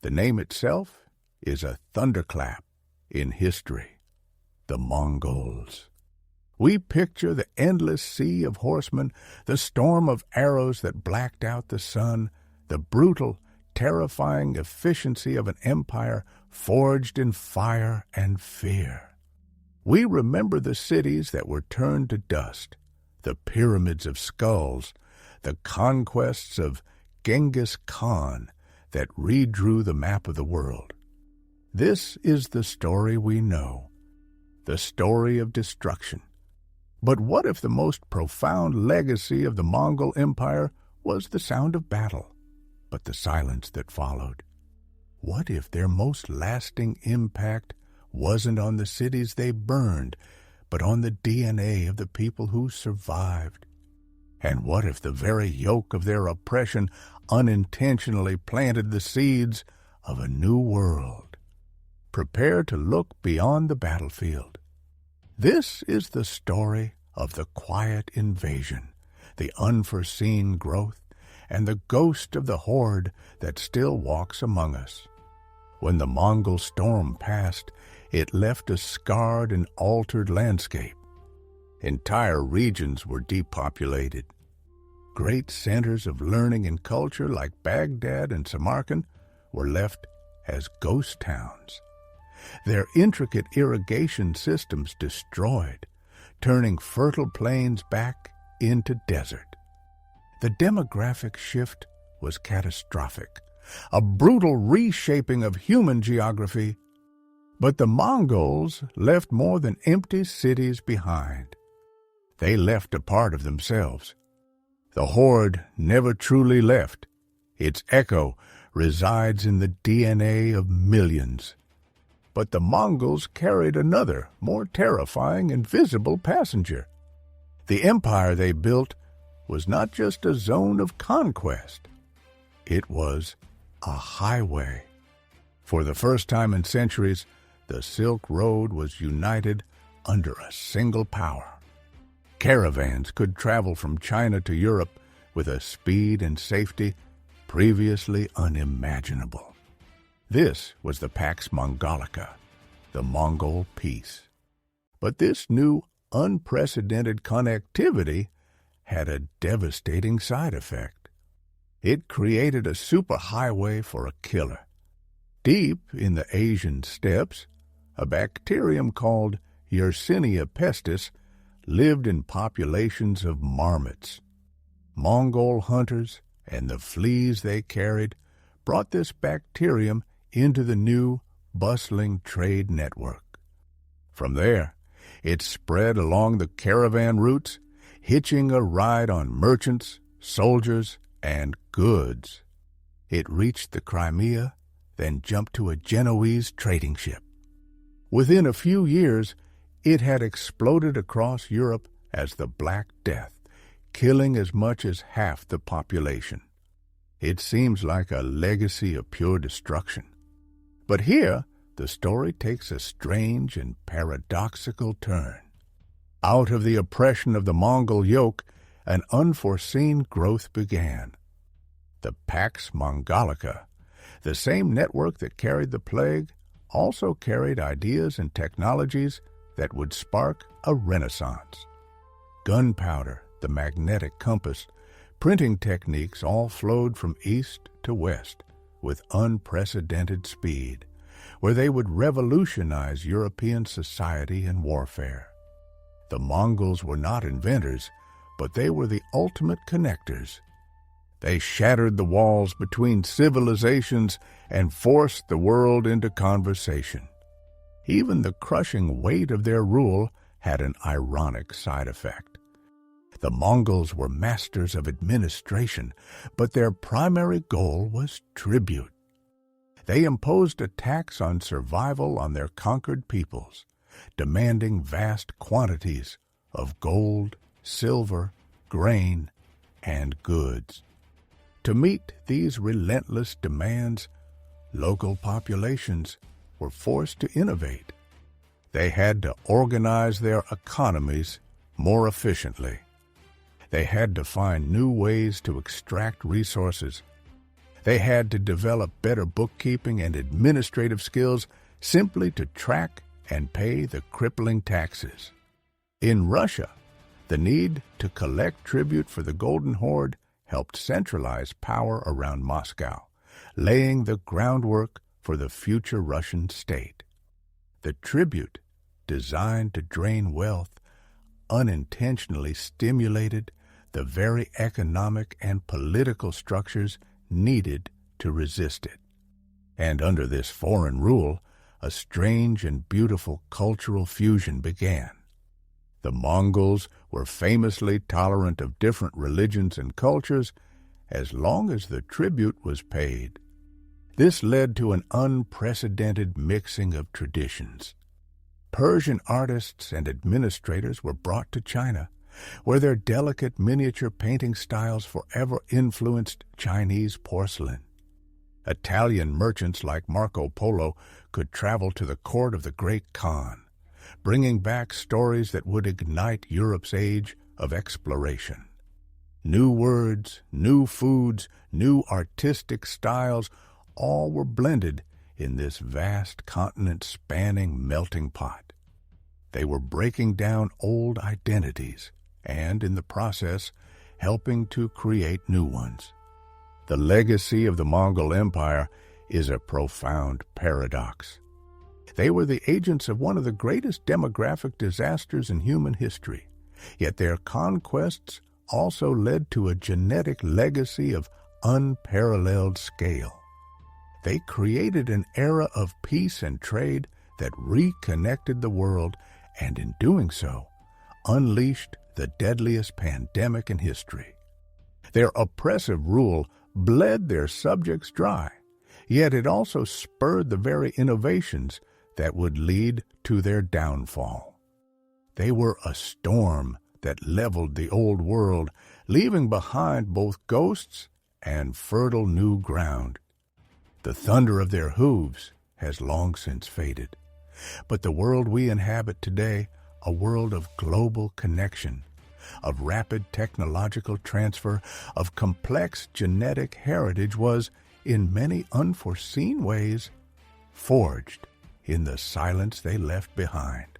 The name itself is a thunderclap in history. The Mongols. We picture the endless sea of horsemen, the storm of arrows that blacked out the sun, the brutal, terrifying efficiency of an empire forged in fire and fear. We remember the cities that were turned to dust, the pyramids of skulls, the conquests of Genghis Khan that redrew the map of the world. This is the story we know, the story of destruction. But what if the most profound legacy of the Mongol Empire was the sound of battle, but the silence that followed? What if their most lasting impact wasn't on the cities they burned, but on the DNA of the people who survived? And what if the very yoke of their oppression unintentionally planted the seeds of a new world? Prepare to look beyond the battlefield. This is the story of the quiet invasion, the unforeseen growth, and the ghost of the Horde that still walks among us. When the Mongol storm passed, it left a scarred and altered landscape. Entire regions were depopulated. Great centers of learning and culture like Baghdad and Samarkand were left as ghost towns. Their intricate irrigation systems destroyed, turning fertile plains back into desert. The demographic shift was catastrophic, a brutal reshaping of human geography. But the Mongols left more than empty cities behind. They left a part of themselves. The Horde never truly left. Its echo resides in the DNA of millions. But the Mongols carried another, more terrifying and visible passenger. The empire they built was not just a zone of conquest. It was a highway. For the first time in centuries, the Silk Road was united under a single power. Caravans could travel from China to Europe with a speed and safety previously unimaginable. This was the Pax Mongolica, the Mongol peace. But this new, unprecedented connectivity had a devastating side effect. It created a superhighway for a killer. Deep in the Asian steppes, a bacterium called Yersinia pestis lived in populations of marmots. Mongol hunters and the fleas they carried brought this bacterium into the new, bustling trade network. From there, it spread along the caravan routes, hitching a ride on merchants, soldiers, and goods. It reached the Crimea, then jumped to a Genoese trading ship. Within a few years, it had exploded across Europe as the Black Death, killing as much as half the population. It seems like a legacy of pure destruction. But here, the story takes a strange and paradoxical turn. Out of the oppression of the Mongol yoke, an unforeseen growth began. The Pax Mongolica, the same network that carried the plague, also carried ideas and technologies that would spark a renaissance. Gunpowder, the magnetic compass, printing techniques all flowed from east to west with unprecedented speed, where they would revolutionize European society and warfare. The Mongols were not inventors, but they were the ultimate connectors. They shattered the walls between civilizations and forced the world into conversation. Even the crushing weight of their rule had an ironic side effect. The Mongols were masters of administration, but their primary goal was tribute. They imposed a tax on survival on their conquered peoples, demanding vast quantities of gold, silver, grain, and goods. To meet these relentless demands, local populations were forced to innovate. They had to organize their economies more efficiently. They had to find new ways to extract resources. They had to develop better bookkeeping and administrative skills simply to track and pay the crippling taxes. In Russia, the need to collect tribute for the Golden Horde helped centralize power around Moscow, laying the groundwork for the future Russian state. The tribute, designed to drain wealth, unintentionally stimulated the very economic and political structures needed to resist it. And under this foreign rule, a strange and beautiful cultural fusion began. The Mongols were famously tolerant of different religions and cultures as long as the tribute was paid. This led to an unprecedented mixing of traditions. Persian artists and administrators were brought to China, where their delicate miniature painting styles forever influenced Chinese porcelain. Italian merchants like Marco Polo could travel to the court of the great Khan, bringing back stories that would ignite Europe's age of exploration. New words, new foods, new artistic styles, all were blended in this vast continent-spanning melting pot. They were breaking down old identities and, in the process, helping to create new ones. The legacy of the Mongol Empire is a profound paradox. They were the agents of one of the greatest demographic disasters in human history, yet their conquests also led to a genetic legacy of unparalleled scale. They created an era of peace and trade that reconnected the world and, in doing so, unleashed the deadliest pandemic in history. Their oppressive rule bled their subjects dry, yet it also spurred the very innovations that would lead to their downfall. They were a storm that leveled the old world, leaving behind both ghosts and fertile new ground. The thunder of their hooves has long since faded, but the world we inhabit today, a world of global connection, of rapid technological transfer, of complex genetic heritage, was, in many unforeseen ways, forged in the silence they left behind.